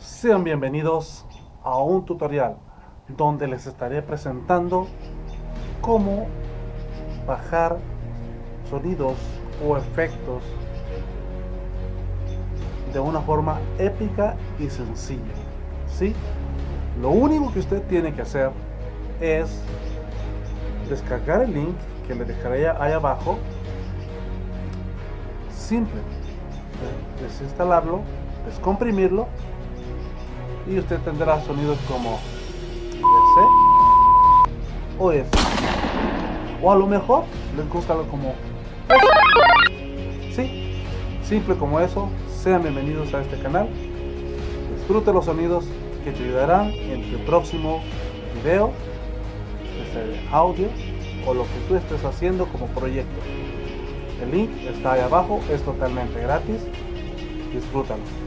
Sean bienvenidos a un tutorial donde les estaré presentando cómo bajar sonidos o efectos de una forma épica y sencilla. ¿Sí? Lo único que usted tiene que hacer es descargar el link que le dejaré ahí abajo. Simple, desinstalarlo, descomprimirlo y usted tendrá sonidos como ese o ese, o a lo mejor les gusta como ese. Sí, simple como eso. Sean bienvenidos a este canal, disfrute los sonidos que te ayudarán en tu próximo video, audio o lo que tú estés haciendo como proyecto. El link está ahí abajo, es totalmente gratis, disfrútalo.